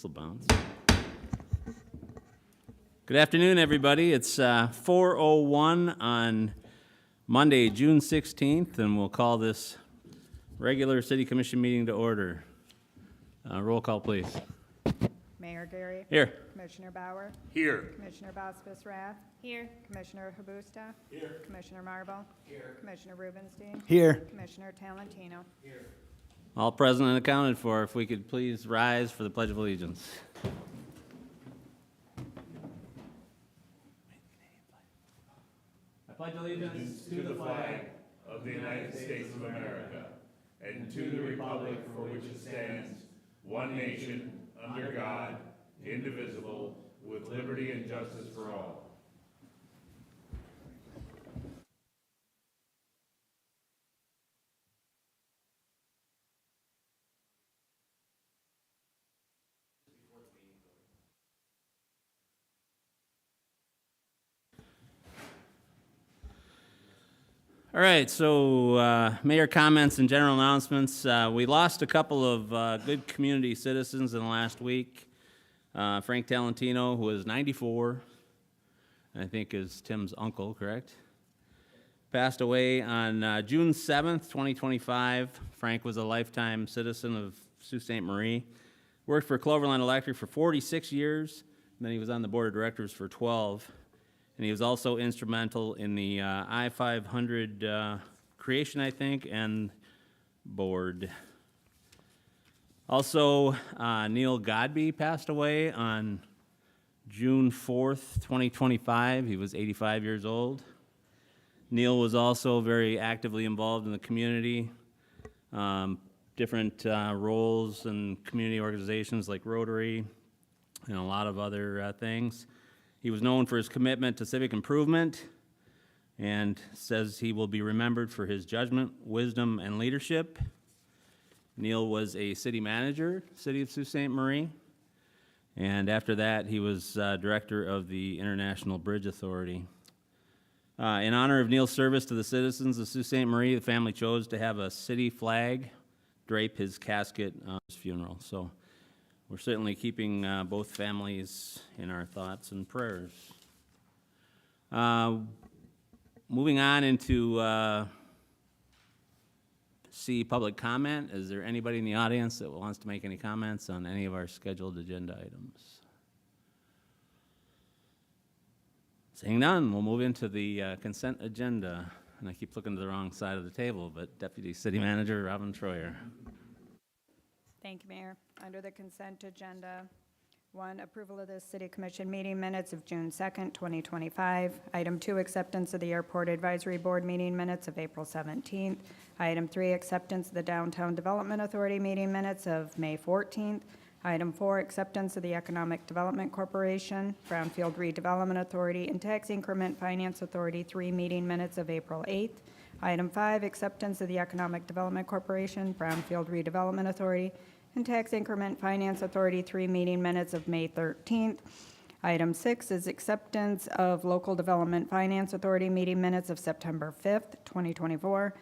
This will bounce. Good afternoon, everybody. It's 4:01 on Monday, June 16th, and we'll call this regular City Commission meeting to order. Roll call, please. Mayor Gary. Here. Commissioner Bauer. Here. Commissioner Bosphus Rath. Here. Commissioner Habusta. Here. Commissioner Marble. Here. Commissioner Rubenstein. Here. Commissioner Talentino. Here. All present and accounted for. If we could please rise for the Pledge of Allegiance. I pledge allegiance To the flag of the United States of America and to the republic for which it stands, one nation, under God, indivisible, with liberty and justice for all. All right, so mayor comments and general announcements. We lost a couple of good community citizens in the last week. Frank Talentino, who was 94, I think is Tim's uncle, correct? Passed away on June 7th, 2025. Frank was a lifetime citizen of Sault Ste. Marie. Worked for Cloverland Electric for 46 years, and then he was on the board of directors for 12. And he was also instrumental in the I-500 creation, I think, and board. Also, Neil Godby passed away on June 4th, 2025. He was 85 years old. Neil was also very actively involved in the community, different roles in community organizations like Rotary and a lot of other things. He was known for his commitment to civic improvement and says he will be remembered for his judgment, wisdom, and leadership. Neil was a city manager, City of Sault Ste. Marie, and after that he was director of the International Bridge Authority. In honor of Neil's service to the citizens of Sault Ste. Marie, the family chose to have a city flag drape his casket on his funeral. So we're certainly keeping both families in our thoughts and prayers. Moving on into see public comment. Is there anybody in the audience that wants to make any comments on any of our scheduled agenda items? Seeing none, we'll move into the consent agenda. And I keep looking to the wrong side of the table, but Deputy City Manager Robin Troyer. Thank you, Mayor. Under the consent agenda, 1, approval of the City Commission meeting minutes of June 2nd, 2025. Item 2, acceptance of the Airport Advisory Board meeting minutes of April 17th. Item 3, acceptance of the Downtown Development Authority meeting minutes of May 14th. Item 4, acceptance of the Economic Development Corporation, Brownfield Redevelopment Authority, and Tax Increment Finance Authority 3 meeting minutes of April 8th. Item 5, acceptance of the Economic Development Corporation, Brownfield Redevelopment Authority, and Tax Increment Finance Authority 3 meeting minutes of May 13th. Item 6 is acceptance of Local Development Finance Authority meeting minutes of September 5th, 2024.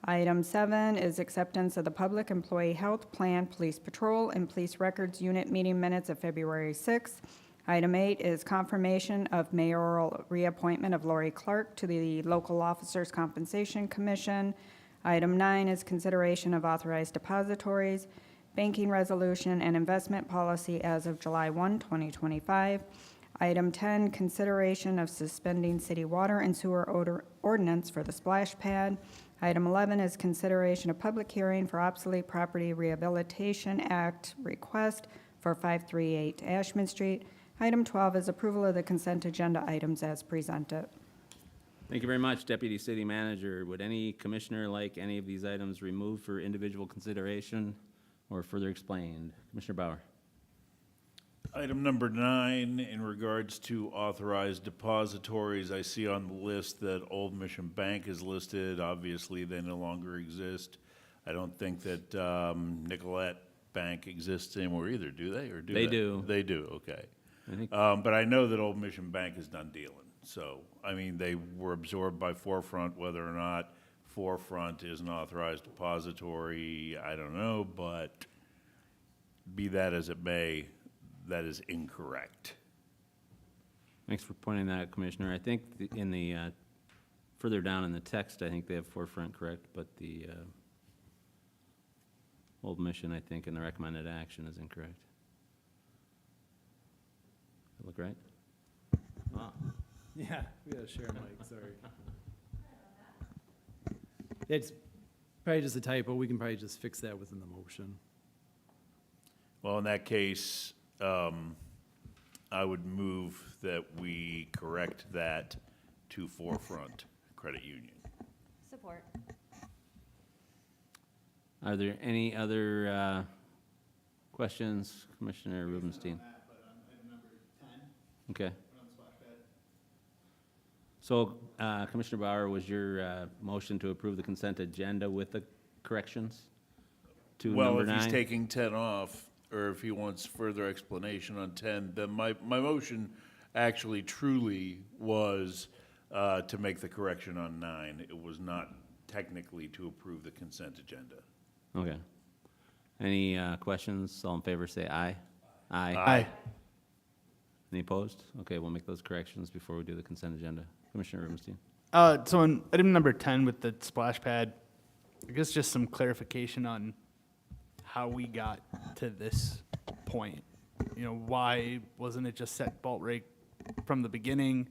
Item 7 is acceptance of the Public Employee Health Plan, Police Patrol, and Police Records Unit meeting minutes of February 6th. Item 8 is confirmation of mayoral reappointment of Lori Clark to the Local Officers Compensation Commission. Item 9 is consideration of authorized depositories, banking resolution, and investment policy as of July 1, 2025. Item 10, consideration of suspending city water and sewer ordinance for the splash pad. Item 11 is consideration of public hearing for Obsolete Property Rehabilitation Act request for 538 Ashman Street. Item 12 is approval of the consent agenda items as presented. Thank you very much, Deputy City Manager. Would any commissioner like any of these items removed for individual consideration or further explained? Commissioner Bauer. Item number 9, in regards to authorized depositories, I see on the list that Old Mission Bank is listed. Obviously, they no longer exist. I don't think that Nicolette Bank exists anymore either, do they? Or do they? They do. They do, okay. I think But I know that Old Mission Bank is done dealing. So, I mean, they were absorbed by Forefront. Whether or not Forefront is an authorized depository, I don't know, but be that as it may, that is incorrect. Thanks for pointing that out, Commissioner. I think in the, further down in the text, I think they have forefront correct, but the old mission, I think, in the recommended action is incorrect. That look right? Yeah, we gotta share a mic, sorry. It's probably just a typo, we can probably just fix that within the motion. Well, in that case, I would move that we correct that to Forefront Credit Union. Support. Are there any other questions, Commissioner Rubenstein? Okay. So, Commissioner Bauer, was your motion to approve the consent agenda with the corrections to Well, number if 9? he's taking 10 off, or if he wants further explanation on 10, then my motion actually truly was to make the correction on 9. It was not technically to approve the consent agenda. Okay. Any questions? All in favor, say aye. Aye. Any opposed? Okay, we'll make those corrections before we do the consent agenda. Commissioner Rubenstein? So in item number 10 with the splash pad, I guess just some clarification on how we got to this point. You know, why wasn't it just set bolt rate from the beginning?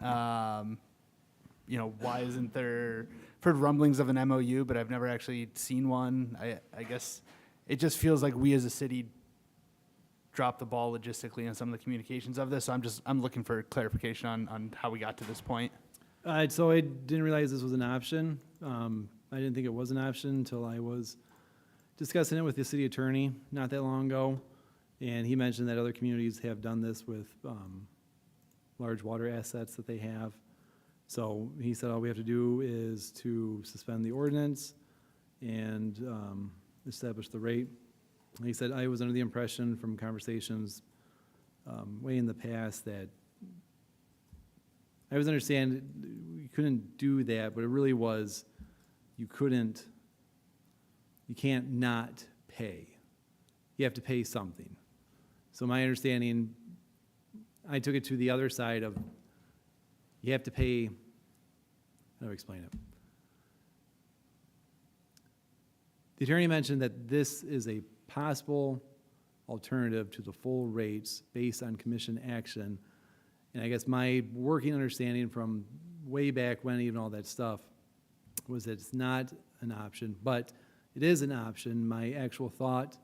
You know, why isn't there, I've heard rumblings of an MOU, but I've never actually seen one. I guess it just feels like we as a city dropped the ball logistically on some of the communications of this. So I'm looking for clarification on how we got to this point. So I didn't realize this was an option. I didn't think it was an option until I was discussing it with the city attorney not that long ago. And he mentioned that other communities have done this with large water assets that they have. So he said all we have to do is to suspend the ordinance and establish the rate. And he said I was under the impression from conversations way in the past that I was understanding we couldn't do that, but it really was you can't not pay. You have to pay something. So my understanding, I took it to the other side of you have to pay, how do I explain it? The attorney mentioned that this is a possible alternative to the full rates based on commission action. And I guess my working understanding from way back when, even all that stuff, was that it's not an option, but it is an option. My actual thought,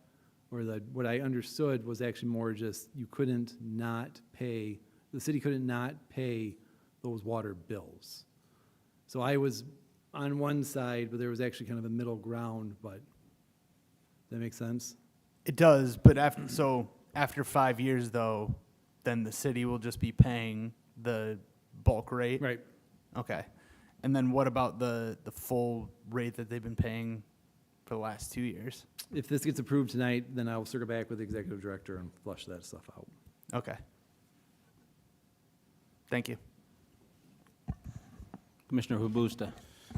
or what I understood, was actually more just you couldn't not pay, the city couldn't not pay those water bills. So I was on one side, but there was actually kind of a middle ground, but does that make sense? It does, but after 5 years though, then the city will just be paying the bulk rate? Right. Okay. And then what about the full rate that they've been paying for the last 2 years? If this gets approved tonight, then I'll circle back with the executive director and flush that stuff out. Okay. Thank you. Commissioner Hubusta?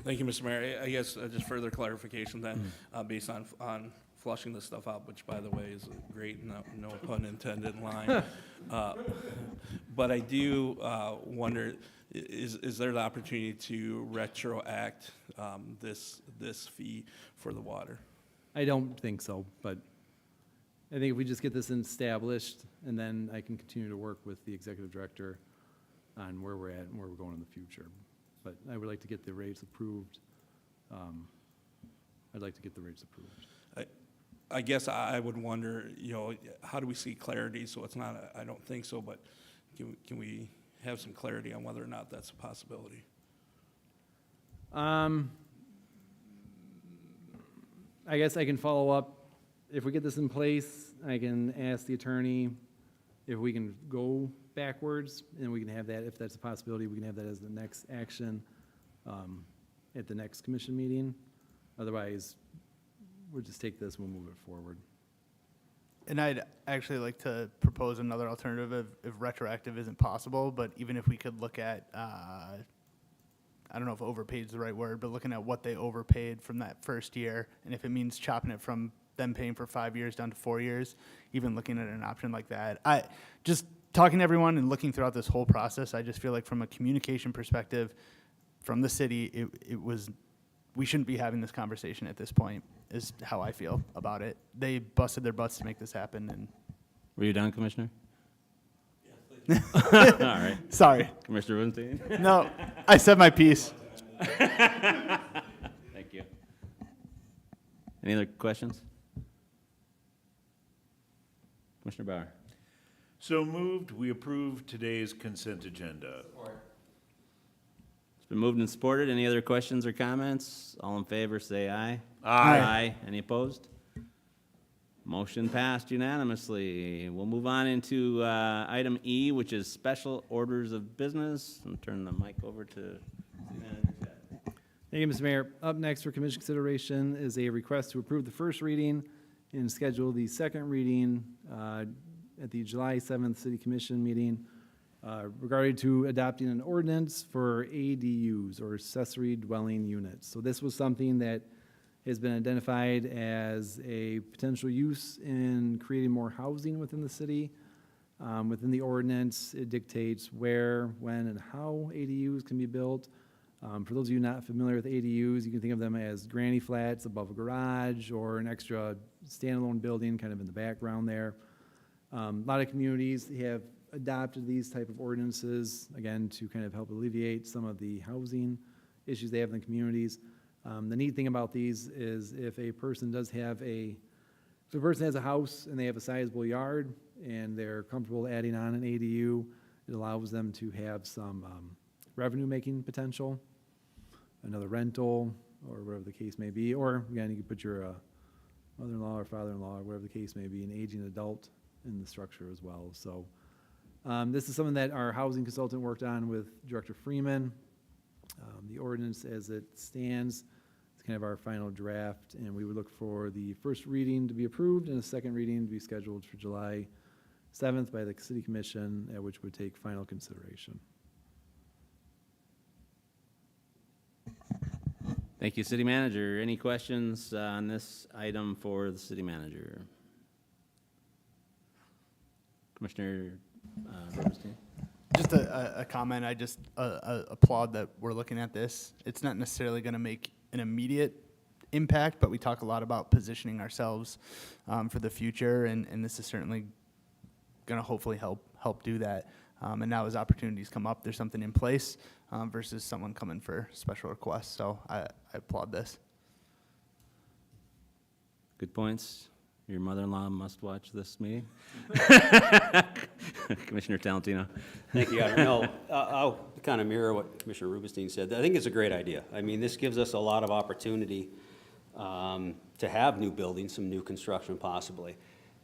Thank you, Mr. Mayor. I guess just further clarification then, based on flushing this stuff out, which by the way is a great, no pun intended line. But I do wonder, is there the opportunity to retroact this fee for the water? I don't think so, but I think if we just get this established, and then I can continue to work with the executive director on where we're at and where we're going in the future. But I would like to get the rates approved. I'd like to get the rates approved. I guess I would wonder, you know, how do we see clarity? So it's not, I don't think so, but can we have some clarity on whether or not that's a possibility? I guess I can follow up. If we get this in place, I can ask the attorney if we can go backwards, and we can have that, if that's a possibility, we can have that as the next action at the next commission meeting. Otherwise, we'll just take this and we'll move it forward. And I'd actually like to propose another alternative if retroactive isn't possible, but even if we could look at, I don't know if overpaid is the right word, but looking at what they overpaid from that first year, and if it means chopping it from them paying for 5 years down to 4 years, even looking at an option like that. I just talking to everyone and looking throughout this whole process, I just feel like from a communication perspective, from the city, we shouldn't be having this conversation at this point, is how I feel about it. They busted their butts to make this happen, and Were you done, Commissioner? All right. sorry. Commissioner Rubenstein? No, I said my piece. Thank you. Any other questions? Commissioner Bauer? So moved, we approve today's consent agenda. It's been moved and supported. Any other questions or comments? All in favor, say aye. Aye. Any opposed? Motion passed unanimously. We'll move on into item E, which is special orders of business, and turn the mic over to City Manager Chad. Thank you, Mr. Mayor. Up next for commission consideration is a request to approve the first reading and schedule the second reading at the July 7th City Commission meeting regarding to adopting an ordinance for ADUs, or accessory dwelling units. So this was something that has been identified as a potential use in creating more housing within the city. Within the ordinance, it dictates where, when, and how ADUs can be built. For those of you not familiar with ADUs, you can think of them as granny flats above a garage or an extra standalone building kind of in the background there. A lot of communities have adopted these type of ordinances, again, to kind of help alleviate some of the housing issues they have in the communities. The neat thing about these is if a person has a house and they have a sizable yard and they're comfortable adding on an ADU, it allows them to have some revenue-making potential, another rental, or whatever the case may be. Or, again, you could put your mother-in-law or father-in-law, or whatever the case may be, an aging adult in the structure as well. So this is something that our housing consultant worked on with Director Freeman. The ordinance as it stands is kind of our final draft, and we would look for the first reading to be approved and a second reading to be scheduled for July 7th by the City Commission, at which would take final consideration. Thank you, City Manager. Any questions on this item for the City Manager? Commissioner Rubenstein? Just a comment, I just applaud that we're looking at this. It's not necessarily going to make an immediate impact, but we talk a lot about positioning ourselves for the future, and this is certainly going to hopefully help do that. And now as opportunities come up, there's something in place versus someone coming for special requests. So I applaud this. Good points. Your mother-in-law must watch this meeting. Commissioner Talentino. Thank you, Governor. No, I'll kind of mirror what Commissioner Rubenstein said. I think it's a great idea. I mean, this gives us a lot of opportunity to have new buildings, some new construction possibly.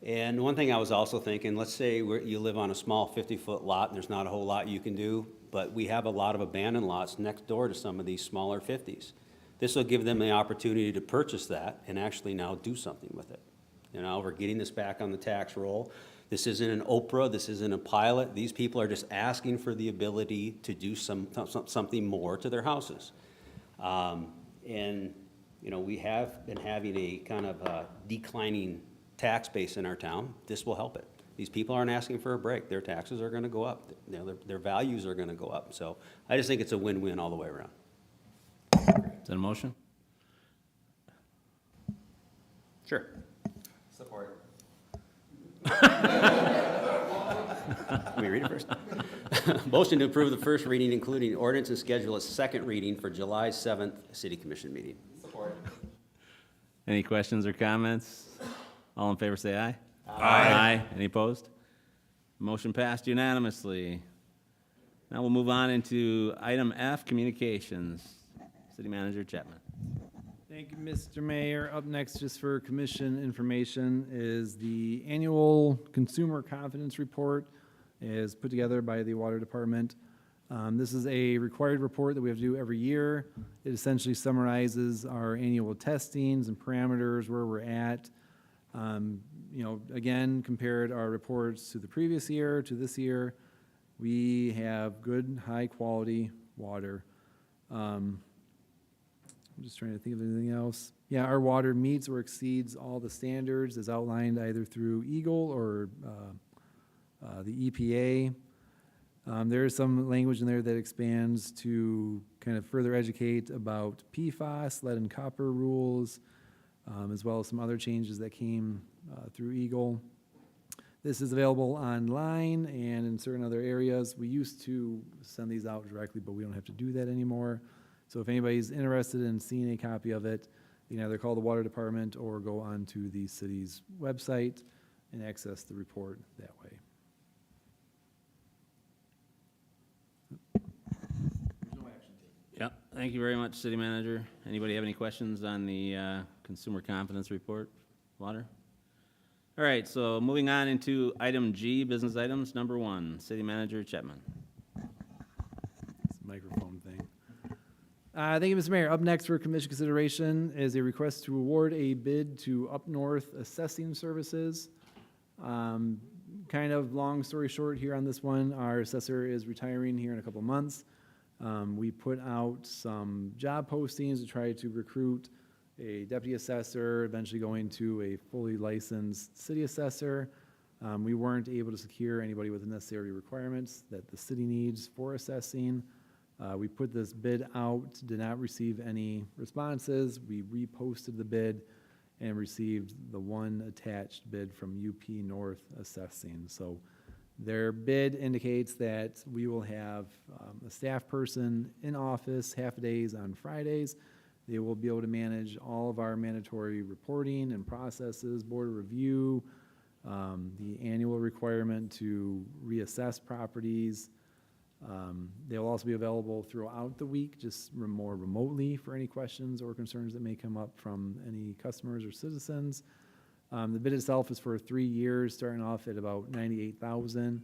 And one thing I was also thinking, let's say you live on a small 50-foot lot, and there's not a whole lot you can do, but we have a lot of abandoned lots next door to some of these smaller 50s. This will give them the opportunity to purchase that and actually now do something with it. You know, we're getting this back on the tax roll. This isn't an Oprah, this isn't a pilot. These people are just asking for the ability to do something more to their houses. And, you know, we have been having a kind of a declining tax base in our town. This will help it. These people aren't asking for a break. Their taxes are gonna go up. You know, their values are gonna go up. So I just think it's a win-win all the way around. Is that a motion? Sure. Support. Let me read it first. Motion to approve the first reading, including ordinance, and schedule a second reading for July 7th City Commission meeting. Support. Any questions or comments? All in favor, say aye. Aye. Any opposed? Motion passed unanimously. Now we'll move on into item F, communications. City Manager Chapman. Thank you, Mr. Mayor. Up next, just for commission information, is the annual Consumer Confidence Report is put together by the Water Department. This is a required report that we have to do every year. It essentially summarizes our annual testings and parameters, where we're at. You know, again, compared our reports to the previous year to this year, we have good, high-quality water. I'm just trying to think of anything else. Yeah, our water meets or exceeds all the standards as outlined either through Eagle or the EPA. There is some language in there that expands to kind of further educate about PFAS, lead and copper rules, as well as some other changes that came through Eagle. This is available online and in certain other areas. We used to send these out directly, but we don't have to do that anymore. So if anybody's interested in seeing a copy of it, you can either call the water department or go onto the city's website and access the report that way. Yep, thank you very much, City Manager. Anybody have any questions on the Consumer Confidence Report, water? All right, so moving on into item G, business items, number 1, City Manager Chapman. It's a microphone thing. Thank you, Mr. Mayor. Up next for commission consideration is a request to award a bid to Up North Assessing Services. Kind of long story short here on this one, our assessor is retiring here in a couple of months. We put out some job postings to try to recruit a deputy assessor, eventually going to a fully licensed city assessor. We weren't able to secure anybody with the necessary requirements that the city needs for assessing. We put this bid out, did not receive any responses. We reposted the bid and received the one attached bid from UP North Assessing. So their bid indicates that we will have a staff person in office half days on Fridays. They will be able to manage all of our mandatory reporting and processes, board review, the annual requirement to reassess properties. They will also be available throughout the week, just more remotely for any questions or concerns that may come up from any customers or citizens. The bid itself is for 3 years, starting off at about $98,000,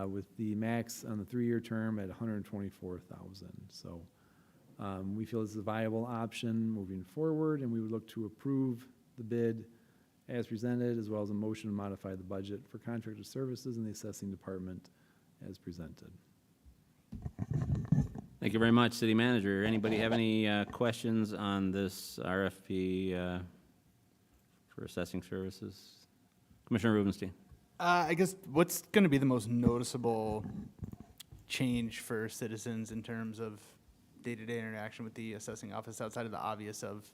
with the max on the 3-year term at $124,000. So we feel this is a viable option moving forward, and we would look to approve the bid as presented, as well as a motion to modify the budget for contracted services in the assessing department as presented. Thank you very much, City Manager. Anybody have any questions on this RFP for assessing services? Commissioner Rubenstein. I guess what's going to be the most noticeable change for citizens in terms of day-to-day interaction with the assessing office outside of the obvious of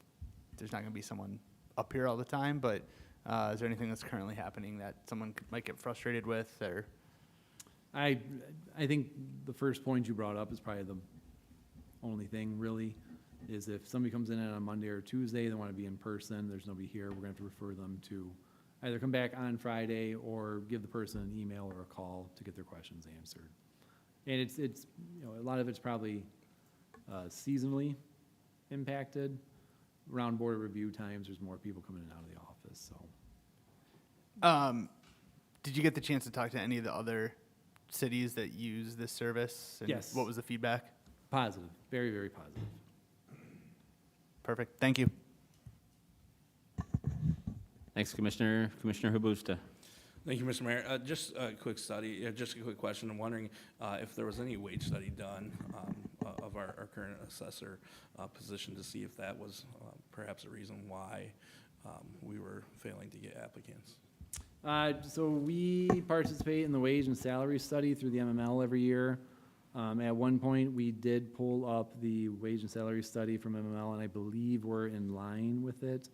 there's not going to be someone up here all the time, but is there anything that's currently happening that someone might get frustrated with or? I think the first point you brought up is probably the only thing really, is if somebody comes in on a Monday or Tuesday, they want to be in person, there's nobody here, we're going to have to refer them to either come back on Friday or give the person an email or a call to get their questions answered. And it's you know, a lot of it's probably seasonally impacted. Around board review times, there's more people coming in and out of the office, so. Did you get the chance to talk to any of the other cities that use this service? And Yes. what was the feedback? Positive, very, very positive. Perfect. Thank you. Thanks, Commissioner. Commissioner Habusta. Thank you, Mr. Mayor. Just a quick study, just a quick question. I'm wondering if there was any wage study done of our current assessor position to see if that was perhaps a reason why we were failing to get applicants. So we participate in the wage and salary study through the MML every year. At one point, we did pull up the wage and salary study from MML, and I believe we're in line with it,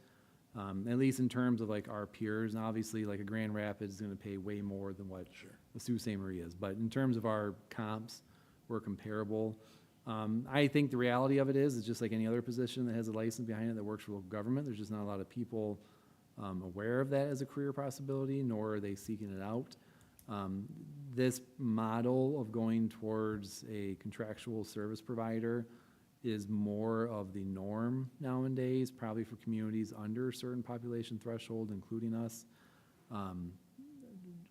at least in terms of like our peers. And obviously, like a Grand Rapids is going to pay way more than what the Sault Ste. Marie is. But in terms of our comps, we're comparable. I think the reality of it is, it's just like any other position that has a license behind it that works for local government. There's just not a lot of people aware of that as a career possibility, nor are they seeking it out. This model of going towards a contractual service provider is more of the norm nowadays, probably for communities under a certain population threshold, including us.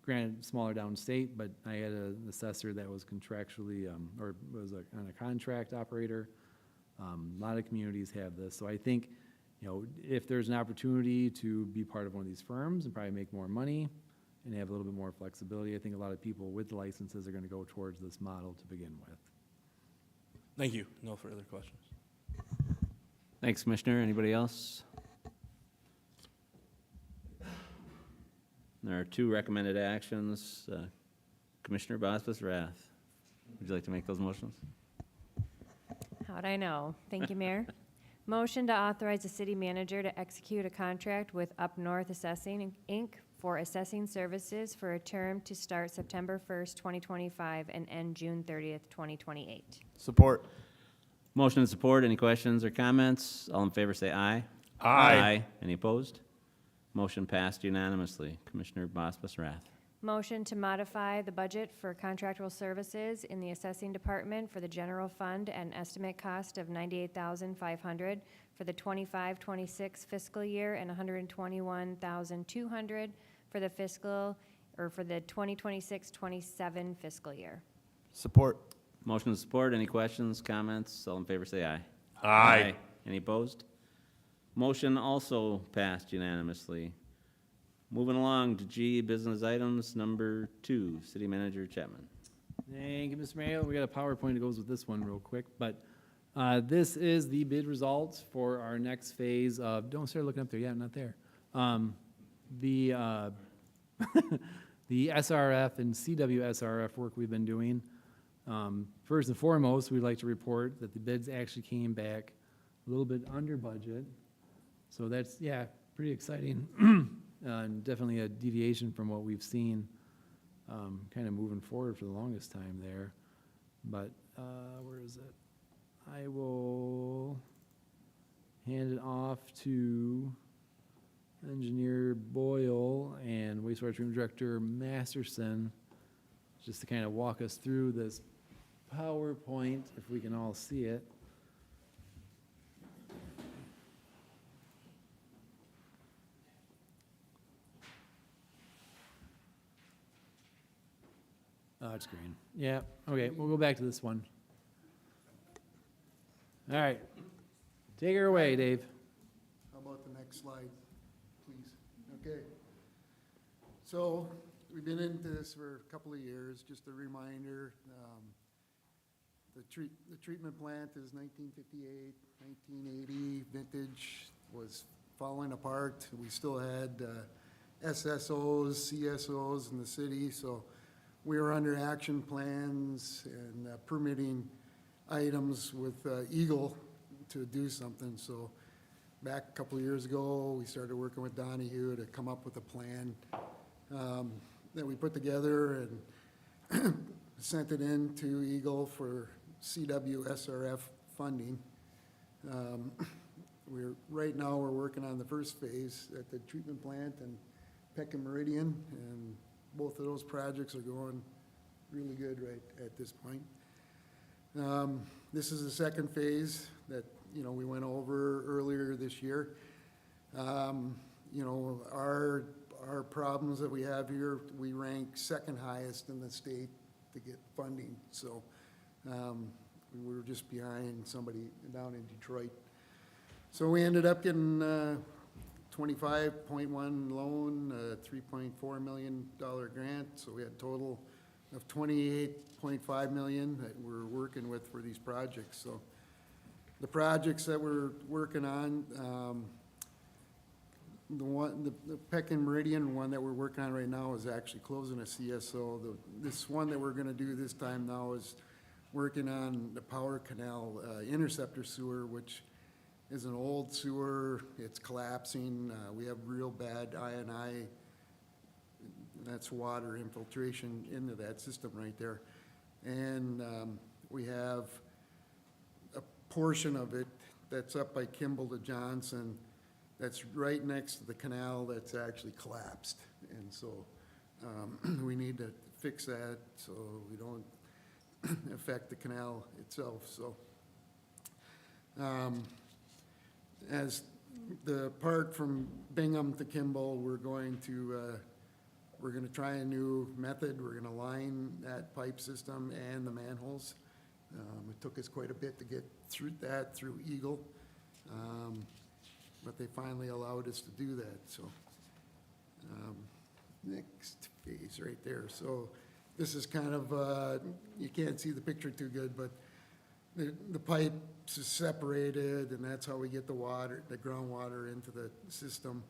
Granted, smaller downstate, but I had an assessor that was contractually, or was on a contract operator. A lot of communities have this, so I think, you know, if there's an opportunity to be part of one of these firms and probably make more money and have a little bit more flexibility, I think a lot of people with licenses are going to go towards this model to begin with. Thank you. No further questions. Thanks, Commissioner. Anybody else? There are 2 recommended actions. Commissioner Bosbus Rath, would you like to make those motions? How'd I know? Thank you, Mayor. Motion to authorize the city manager to execute a contract with Up North Assessing, Inc. for assessing services for a term to start September 1st, 2025 and end June 30th, 2028. Support. Motion and support. Any questions or comments? All in favor say aye. Aye. Any opposed? Motion passed unanimously. Commissioner Bosbus Rath. Motion to modify the budget for contractual services in the assessing department for the general fund at an estimate cost of $98,500 for the 25-26 fiscal year and $121,200 for the for the 2026-27 fiscal year. Support. Motion and support. Any questions, comments? All in favor say aye. Aye. Any opposed? Motion also passed unanimously. Moving along to G, business items number 2, City Manager Chapman. Thank you, Mr. Mayor. We got a PowerPoint that goes with this one real quick, but this is the bid results for our next phase of, don't start looking up there yet, not there. The the SRF and CWSRF work we've been doing. First and foremost, we'd like to report that the bids actually came back a little bit under budget. So that's, yeah, pretty exciting. And definitely a deviation from what we've seen, kind of moving forward for the longest time there. But where is it? I will hand it off to Engineer Boyle and Wastewater Treatment Director Masterson, just to kind of walk us through this PowerPoint, if we can all see it. Oh, it's green. Yeah, okay, we'll go back to this one. All right. Take her away, Dave. How about the next slide, please? Okay. So, we've been into this for a couple of years. Just a reminder, the treatment plant is 1958, 1980 vintage, was falling apart. We still had SSOs, CSOs in the city, so we were under action plans and permitting items with Eagle to do something. So back a couple of years ago, we started working with Donahue to come up with a plan that we put together and sent it in to Eagle for CWSRF funding. Right now, we're working on the first phase at the treatment plant and Peck and Meridian, and both of those projects are going really good right at this point. This is the second phase that, we went over earlier this year. Our problems that we have here, we rank second highest in the state to get funding. So we were just behind somebody down in Detroit. So we ended up getting 25.1 loan, $3.4 million grant. So we had a total of $28.5 million that we're working with for these projects. So the projects that we're working on, the Peck and Meridian one that we're working on right now is actually closing a CSO. This one that we're gonna do this time now is working on the Power Canal interceptor sewer, which is an old sewer. It's collapsing. We have real bad I&I, that's water infiltration into that system right there. And we have a portion of it that's up by Kimball to Johnson that's right next to the canal that's actually collapsed. And so we need to fix that so we don't affect the canal itself. So as the part from Bingham to Kimball, we're going to try a new method. We're going to line that pipe system and the manholes. It took us quite a bit to get through that through Eagle, but they finally allowed us to do that. So next phase right there. So this is kind of, you can't see the picture too good, but the pipes is separated, and that's how we get the water, the groundwater into the system.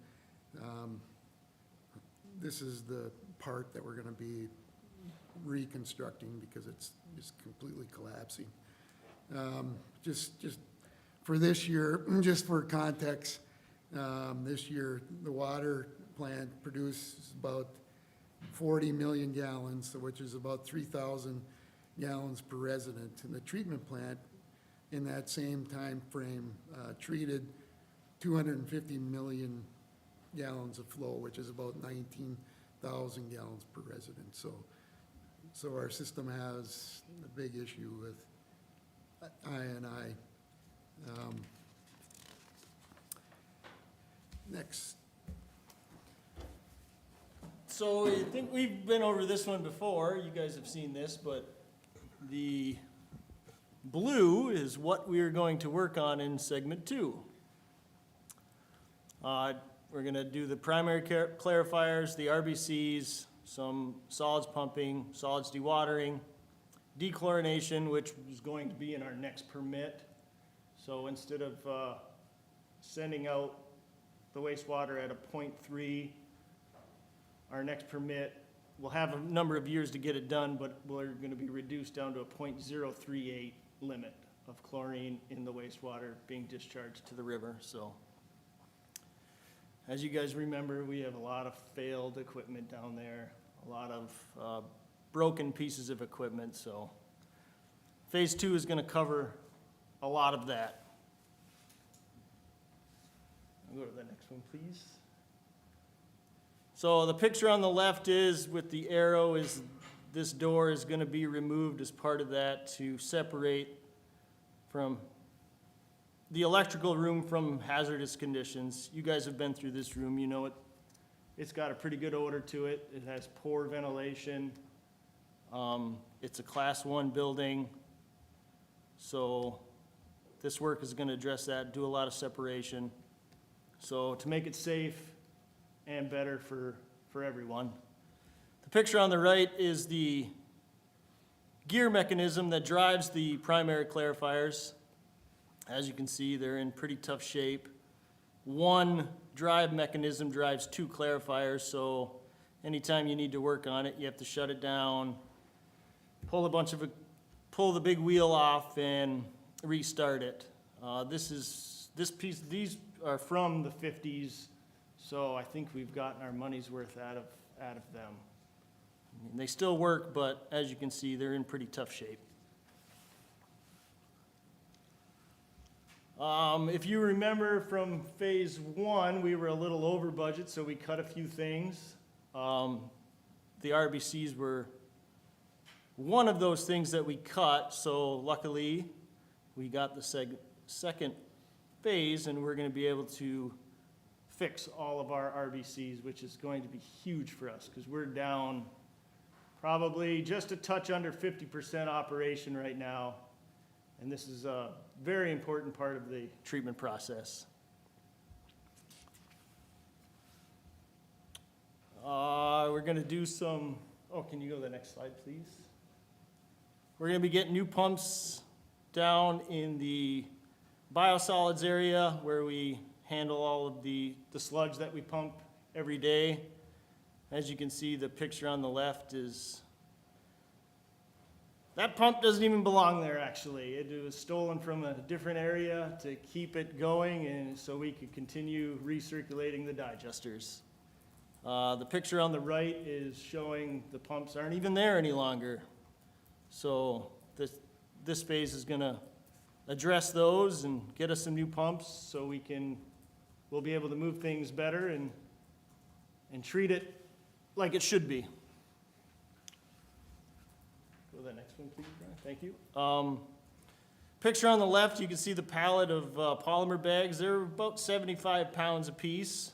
this is the part that we're gonna be reconstructing because it's just completely collapsing. Just for this year, just for context, this year, the water plant produces about 40 million gallons, which is about 3,000 gallons per resident. And the treatment plant, in that same time frame, treated 250 million gallons of flow, which is about 19,000 gallons per resident. So our system has a big issue with I&I. Next. So I think we've been over this one before, you guys have seen this, but the blue is what we are going to work on in segment 2. We're gonna do the primary clarifiers, the RBCs, some solids pumping, solids dewatering, dechlorination, which is going to be in our next permit. So instead of sending out the wastewater at a 0.3, our next permit, we'll have a number of years to get it done, but we're gonna be reduced down to a 0.038 limit of chlorine in the wastewater being discharged to the river, so. As you guys remember, we have a lot of failed equipment down there, a lot of broken pieces of equipment, so. Phase 2 is gonna cover a lot of that. I'll go to the next one, please. So the picture on the left is, with the arrow, is this door is gonna be removed as part of that to separate from the electrical room from hazardous conditions. You guys have been through this room, you know it. It's got a pretty good odor to it. It has poor ventilation. It's a Class 1 building. So this work is gonna address that, do a lot of separation. So to make it safe and better for everyone. The picture on the right is the gear mechanism that drives the primary clarifiers. As you can see, they're in pretty tough shape. One drive mechanism drives 2 clarifiers, so anytime you need to work on it, you have to shut it down, pull the big wheel off and restart it. These are from the 50s, so I think we've gotten our money's worth out of them. I mean, they still work, but as you can see, they're in pretty tough shape. If you remember from phase 1, we were a little over budget, so we cut a few things. The RBCs were one of those things that we cut, so luckily we got the second phase, and we're gonna be able to fix all of our RBCs, which is going to be huge for us, because we're down probably just a touch under 50% operation right now, and this is a very important part of the treatment process. We're gonna do some, can you go to the next slide, please? We're gonna be getting new pumps down in the biosolids area where we handle all of the sludge that we pump every day. As you can see, the picture on the left is, that pump doesn't even belong there, actually. It was stolen from a different area to keep it going and so we could continue recirculating the digesters. The picture on the right is showing the pumps aren't even there any longer. So this phase is gonna address those and get us some new pumps so we'll be able to move things better and treat it like it should be. Go to the next one, please, Brian. Thank you. Picture on the left, you can see the pallet of polymer bags. They're about 75 pounds a piece.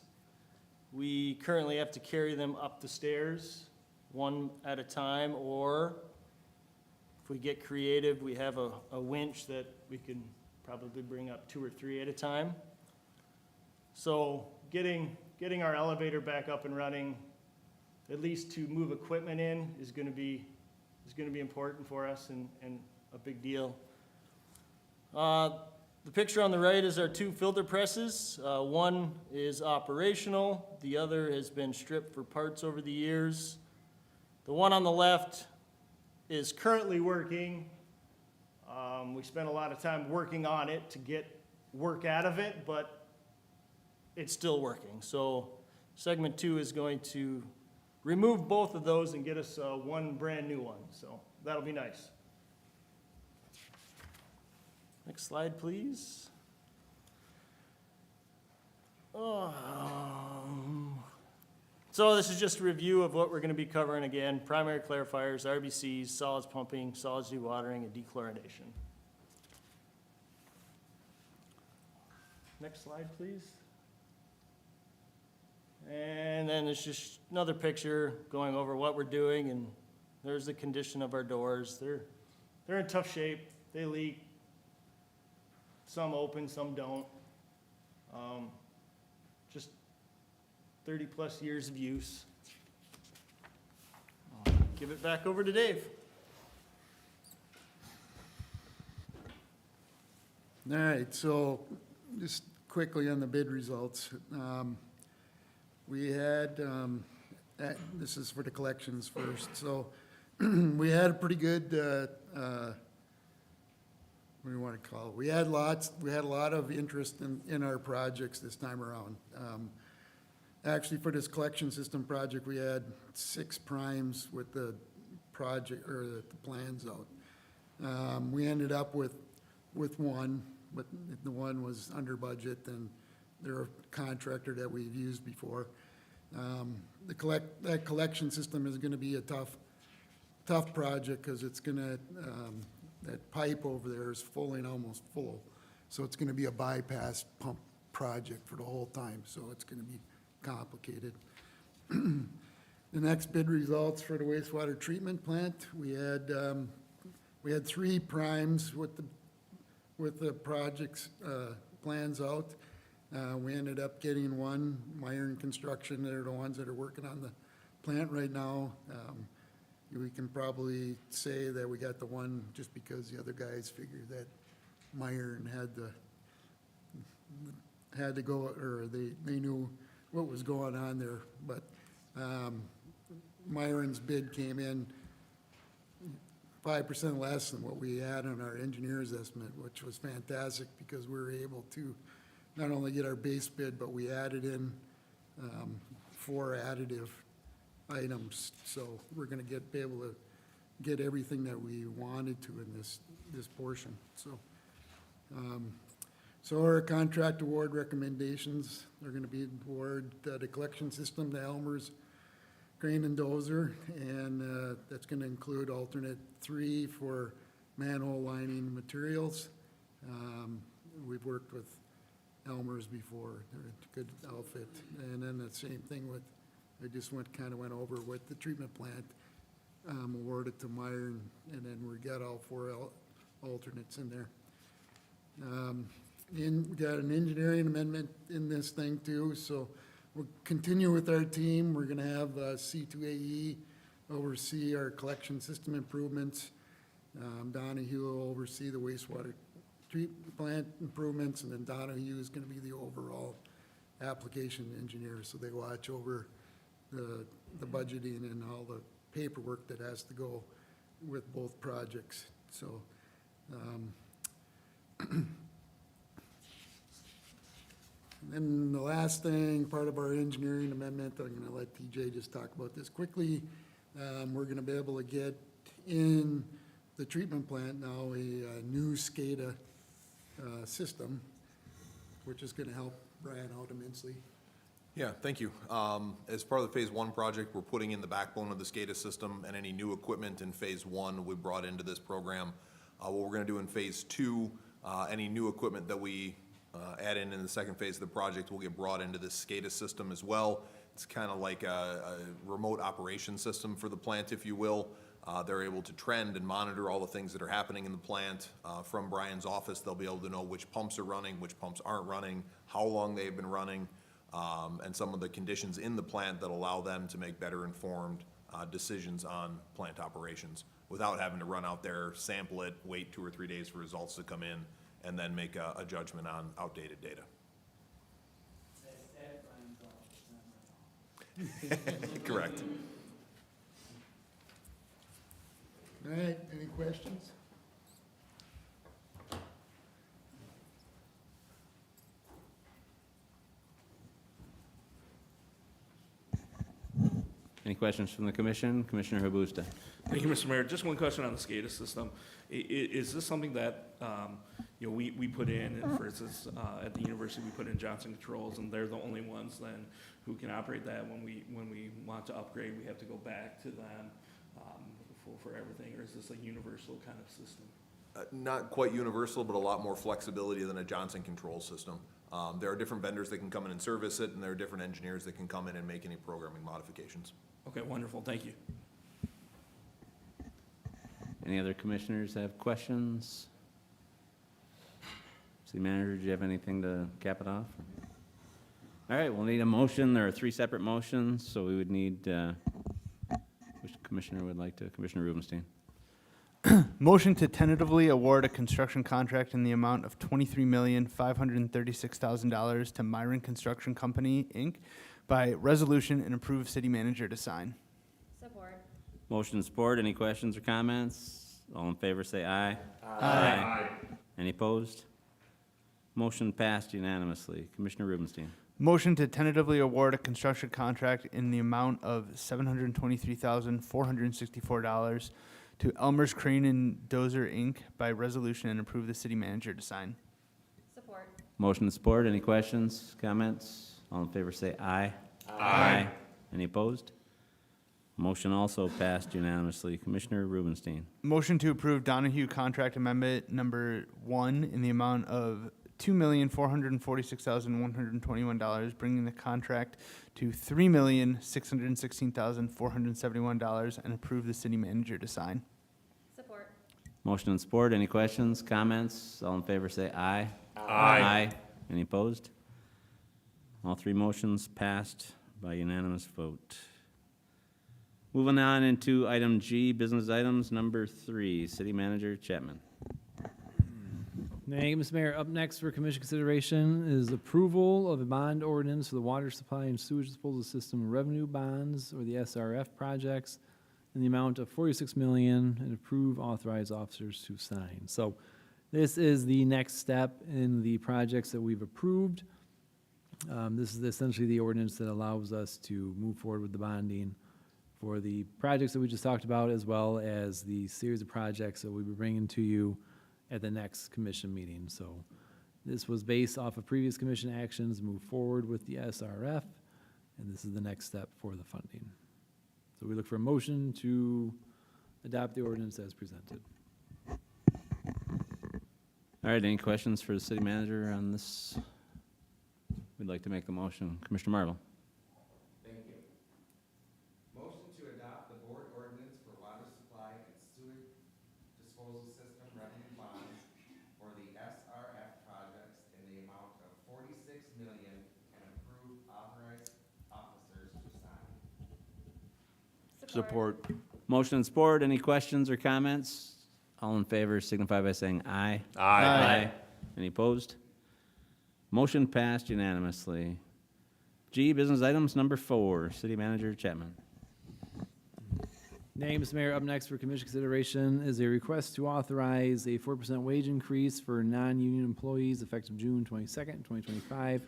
We currently have to carry them up the stairs, one at a time, or if we get creative, we have a winch that we can probably bring up 2 or 3 at a time. So getting our elevator back up and running, at least to move equipment in, is gonna be important for us and a big deal. The The picture on the right is our two filter presses. One is operational, the other has been stripped for parts over the years. The one on the left is currently working. We spent a lot of time working on it to get work out of it, but it's still working. So segment 2 is going to remove both of those and get us one brand new one. So that'll be nice. Next slide, please. So this is just a review of what we're going to be covering again. Primary clarifiers, RBCs, solids pumping, solids dewatering, and dechlorination. Next slide, please. And then there's just another picture going over what we're doing, and there's the condition of our doors. They're in tough shape. They leak. Some open, some don't. Just 30-plus years of use. I'll give it back over to Dave. All right, so just quickly on the bid results. We had, this is for the collections first, so we had a pretty good, what do you want to call it? We had a lot of interest in our projects this time around. Actually, for this collection system project, we had 6 primes with the project, or the plans out. We ended up with one, but the one was under budget, and they're a contractor that we've used before. That collection system is gonna be a tough project, because it's gonna, that pipe over there is fully and almost full. So it's gonna be a bypass pump project for the whole time, so it's gonna be complicated. The next bid results for the wastewater treatment plant, we had 3 primes with the project's plans out. We ended up getting one, Meyer and Construction. They're the ones that are working on the plant right now. We can probably say that we got the one just because the other guys figured that Meyer had to go, or they knew what was going on there. But Myron's bid came in 5% less than what we had on our engineer's estimate, which was fantastic, because we were able to not only get our base bid, but we added in 4 additive items. So we're gonna be able to get everything that we wanted to in this portion. So, so our contract award recommendations are gonna be award the collection system to Elmer's Crane and Dozer, and that's gonna include alternate 3 for manhole lining materials. We've worked with Elmer's before. They're a good outfit. And then the same thing with, I just went over with the treatment plant, awarded to Meyer, and then we got all 4 alternates in there. We got an engineering amendment in this thing too, so we'll continue with our team. We're gonna have C2AE oversee our collection system improvements. Donahue will oversee the wastewater treatment plant improvements, and then Donahue is gonna be the overall application engineer, so they watch over the budgeting and all the paperwork that has to go with both projects. So, and then the last thing, part of our engineering amendment, I'm gonna let TJ just talk about this quickly. We're gonna be able to get in the treatment plant now a new SCADA system, which is gonna help Brian out immensely. Yeah, thank you. As part of the Phase 1 project, we're putting in the backbone of the SCADA system, and any new equipment in Phase 1 we brought into this program. What we're gonna do in Phase 2, any new equipment that we add in the second phase of the project will get brought into this SCADA system as well. It's kind of like a remote operation system for the plant, if you will. They're able to trend and monitor all the things that are happening in the plant. From Brian's office, they'll be able to know which pumps are running, which pumps aren't running, how long they've been running, and some of the conditions in the plant that allow them to make better informed decisions on plant operations without having to run out there, sample it, wait 2 or 3 days for results to come in, and then make a judgment on outdated data. Correct. All right, any questions? Any questions from the commission? Commissioner Habusta. Thank you, Mr. Mayor. Just one question on the SCADA system. Is this something that, we put in, and for instance, at the university, we put in Johnson Controls, and they're the only ones then who can operate that? When we want to upgrade, we have to go back to them for everything, or is this a universal kind of system? Not quite universal, but a lot more flexibility than a Johnson Controls system. There are different vendors that can come in and service it, and there are different engineers that can come in and make any programming modifications. Okay, wonderful. Thank you. Any other commissioners have questions? City manager, do you have anything to cap it off? All right, we'll need a motion. There are 3 separate motions, so we would need, which commissioner would like to? Commissioner Rubenstein. Motion to tentatively award a construction contract in the amount of $23,536,000 to Myron Construction Company, Inc. by resolution and approve city manager to sign. Support. Motion and support. Any questions or comments? All in favor, say aye. Aye. Any opposed? Motion passed unanimously. Commissioner Rubenstein. Motion to tentatively award a construction contract in the amount of $723,464 to Elmer's Crane and Dozer, Inc. by resolution and approve the city manager to sign. Support. Motion and support. Any questions, comments? All in favor, say aye. Aye. Any opposed? Motion also passed unanimously. Commissioner Rubenstein. Motion to approve Donahue contract amendment number 1 in the amount of $2,446,121, bringing the contract to $3,616,471, and approve the city manager to sign. Support. Motion and support. Any questions, comments? All in favor, say aye. Aye. Any opposed? All 3 motions passed by unanimous vote. Moving on into item G, business items number 3, City Manager Chapman. Thank you, Mr. Mayor. Up next for commission consideration is approval of a bond ordinance for the water supply and sewage disposal system revenue bonds, or the SRF projects, in the amount of $46 million, and approve authorized officers to sign. So this is the next step in the projects that we've approved. This is essentially the ordinance that allows us to move forward with the bonding for the projects that we just talked about, as well as the series of projects that we'll be bringing to you at the next commission meeting. So this was based off of previous commission actions, move forward with the SRF, and this is the next step for the funding. So we look for a motion to adopt the ordinance as presented. All right, any questions for the city manager on this? We'd like to make the motion. Commissioner Marvel. Thank you. Motion to adopt the board ordinance for water supply and sewage disposal system revenue bonds for the SRF projects in the amount of $46 million and approve authorized officers to sign. Support. Motion and support. Any questions or comments? All in favor signify by saying aye. Aye. Any opposed? Motion passed unanimously. G, business items number 4, City Manager Chapman. Thank you, Mr. Mayor. Up next for commission consideration is a request to authorize a 4% wage increase for non-union employees effective June 22nd, 2025,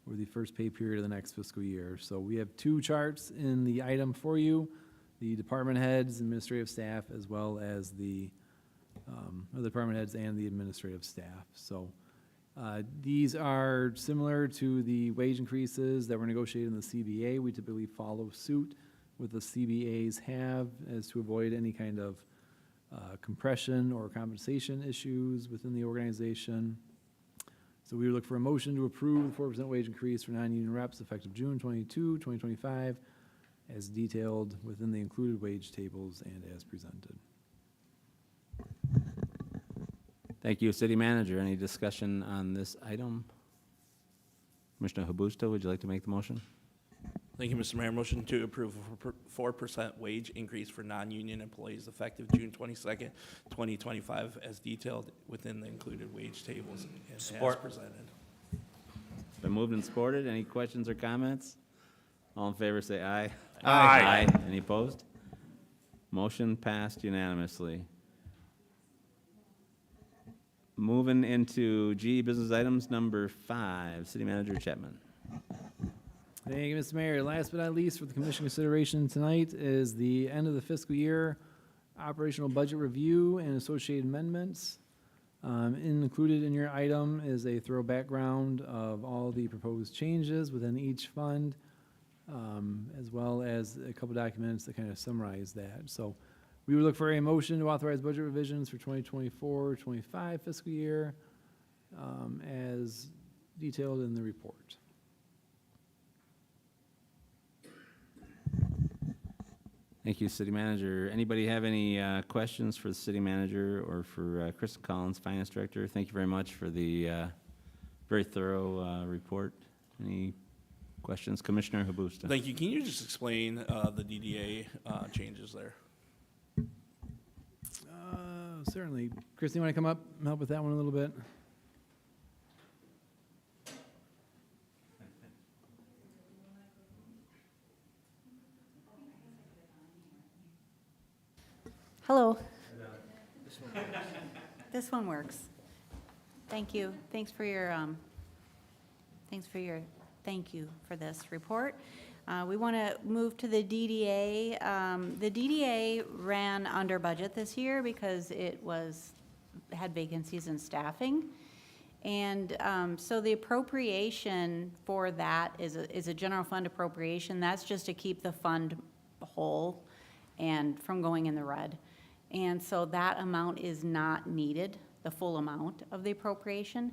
or the first pay period of the next fiscal year. So we have 2 charts in the item for you, the department heads, administrative staff, as well as the department heads and the administrative staff. So these are similar to the wage increases that were negotiated in the CBA. We typically follow suit with the CBAs have, as to avoid any kind of compression or compensation issues within the organization. So we would look for a motion to approve the 4% wage increase for non-union reps effective June 22, 2025, as detailed within the included wage tables and as presented. Thank you, City Manager. Any discussion on this item? Commissioner Habusta, would you like to make the motion? Thank you, Mr. Mayor. Motion to approve a 4% wage increase for non-union employees effective June 22nd, 2025, as detailed within the included wage tables and as presented. Been moved and supported. Any questions or comments? All in favor, say aye. Aye. Any opposed? Motion passed unanimously. Moving into G, business items number 5, City Manager Chapman. Thank you, Mr. Mayor. Last but not least, for the commission consideration tonight is the end of the fiscal year operational budget review and associated amendments. Included in your item is a thorough background of all the proposed changes within each fund, as well as a couple documents that kind of summarize that. So we would look for a motion to authorize budget revisions for 2024-25 fiscal year, as detailed in the report. Thank you, City Manager. Anybody have any questions for the City Manager or for Kristen Collins, Finance Director? Thank you very much for the very thorough report. Any questions? Commissioner Habusta. Thank you. Can you just explain the DDA changes there? Certainly. Kristen, you want to come up and help with that one a little bit? Hello. This one works. Thank you. Thanks for your thank you for this report. We want to move to the DDA. The DDA ran under budget this year because it had vacancies in staffing. And so the appropriation for that is a general fund appropriation. That's just to keep the fund whole and from going in the red. And so that amount is not needed, the full amount of the appropriation.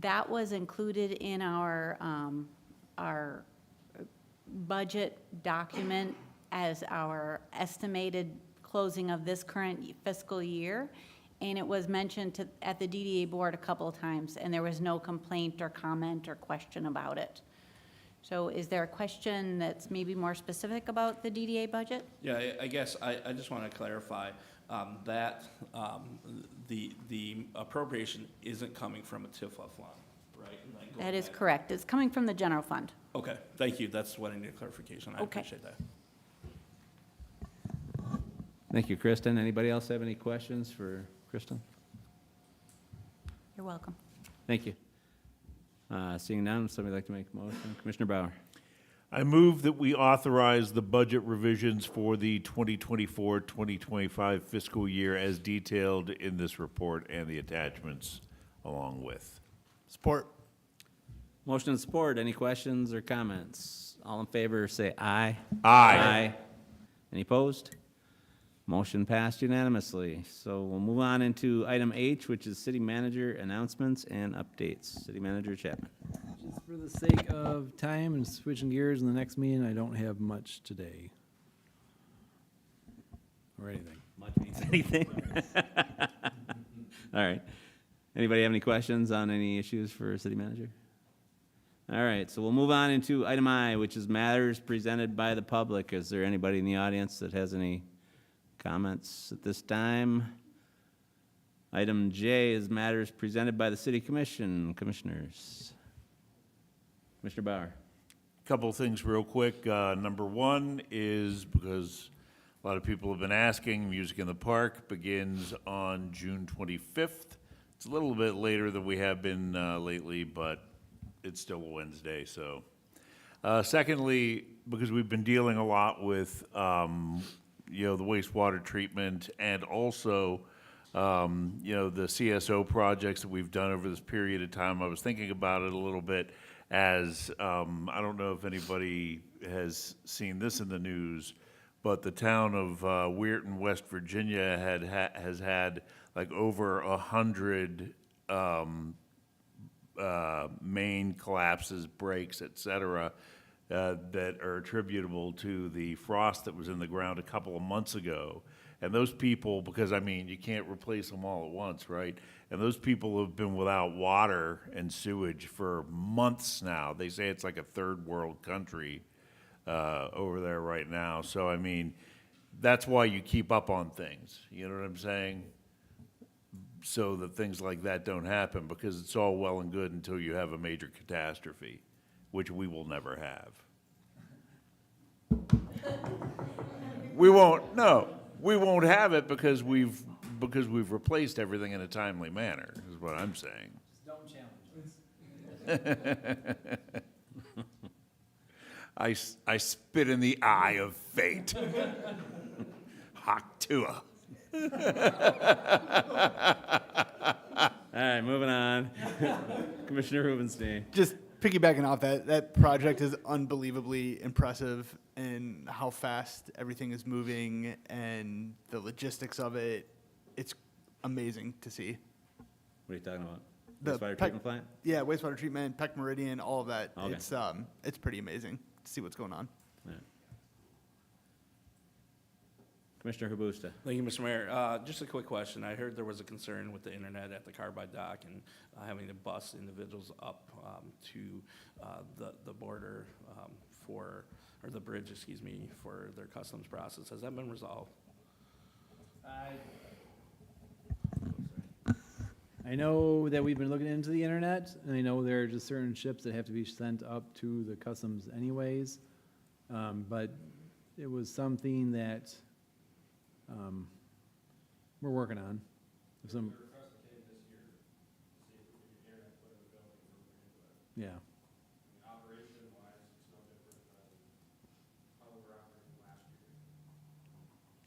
That was included in our budget document as our estimated closing of this current fiscal year. And it was mentioned at the DDA board a couple of times, and there was no complaint or comment or question about it. So is there a question that's maybe more specific about the DDA budget? Yeah, I guess I just want to clarify that the appropriation isn't coming from a TIFA fund, right? Like That is correct. It's coming from the general fund. Okay, thank you. That's what I need clarification. I Okay. appreciate that. Thank you, Kristen. Anybody else have any questions for Kristen? You're welcome. Thank you. Seeing none, would somebody like to make a motion? Commissioner Bauer. I move that we authorize the budget revisions for the 2024-2025 fiscal year as detailed in this report and the attachments along with. Support. Motion and support. Any questions or comments? All in favor, say aye. Aye. Any opposed? Motion passed unanimously. So we'll move on into item H, which is city manager announcements and updates. City Manager Chapman. Just for the sake of time and switching gears in the next meeting, I don't have much today. Or anything. Much means anything. All right. Anybody have any questions on any issues for city manager? All right, so we'll move on into item I, which is matters presented by the public. Is there anybody in the audience that has any comments at this time? Item J is matters presented by the city commission. Commissioners. Commissioner Bauer. Couple of things real quick. Number one is, because a lot of people have been asking, Music in the Park begins on June 25th. It's a little bit later than we have been lately, but it's still a Wednesday, so. Secondly, because we've been dealing a lot with, the wastewater treatment and also, the CSO projects that we've done over this period of time, I was thinking about it a little bit as, I don't know if anybody has seen this in the news, but the town of Weirton, West Virginia has had like over 100 main collapses, breaks, et cetera, that are attributable to the frost that was in the ground a couple of months ago. And those people, because you can't replace them all at once, right? And those people have been without water and sewage for months now. They say it's like a third world country over there right now. So, I mean, that's why you keep up on things, you know what I'm saying? So that things like that don't happen, because it's all well and good until you have a major catastrophe, which we will never have. We won't have it because we've replaced everything in a timely manner, is what I'm saying. Don't challenge us. I spit in the eye of fate. Haktua. All right, moving on. Commissioner Rubenstein. Just piggybacking off that, that project is unbelievably impressive in how fast everything is moving and the logistics of it. It's amazing to see. What are you talking about? The Wastewater Peck- treatment plant? Yeah, wastewater treatment, Peck Meridian, all of that. Okay. It's pretty amazing to see what's going on. All right. Commissioner Habusta. Thank you, Mr. Mayor. Just a quick question. I heard there was a concern with the internet at the Carbide dock and having to bus individuals up to the border or the bridge, excuse me, for their customs process. Has that been resolved? I know that we've been looking into the internet, and I know there are just certain ships that have to be sent up to the customs anyways. But it was something that, we're working on. Some. Yeah.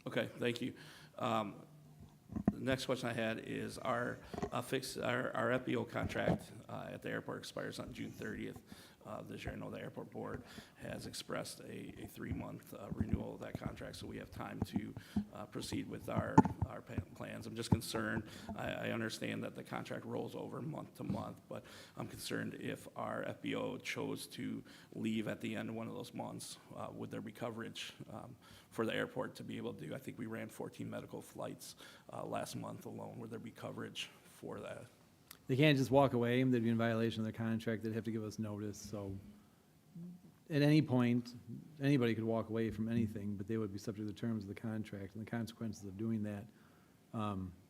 Okay, thank you. The next question I had is our FBO contract at the airport expires on June 30th this year. I know the airport board has expressed a 3-month renewal of that contract, so we have time to proceed with our plans. I'm just concerned, I understand that the contract rolls over month to month, but I'm concerned if our FBO chose to leave at the end of one of those months, would there be coverage for the airport to be able to do? I think we ran 14 medical flights last month alone. Would there be coverage for that? They can't just walk away, they'd be in violation of their contract, they'd have to give us notice, so at any point, anybody could walk away from anything, but they would be subject to the terms of the contract and the consequences of doing that.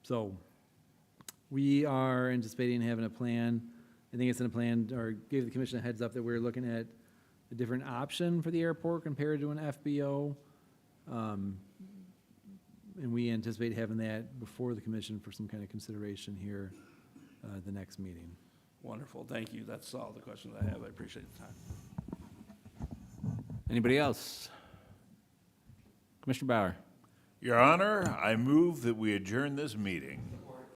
So we are anticipating having a plan. I think it's in a plan, or gave the commission a heads up that we're looking at a different option for the airport compared to an FBO. And we anticipate having that before the commission for some kind of consideration here the next meeting. Wonderful, thank you. That's all the questions I have. I appreciate the time. Anybody else? Commissioner Bauer. Your Honor, I move that we adjourn this meeting.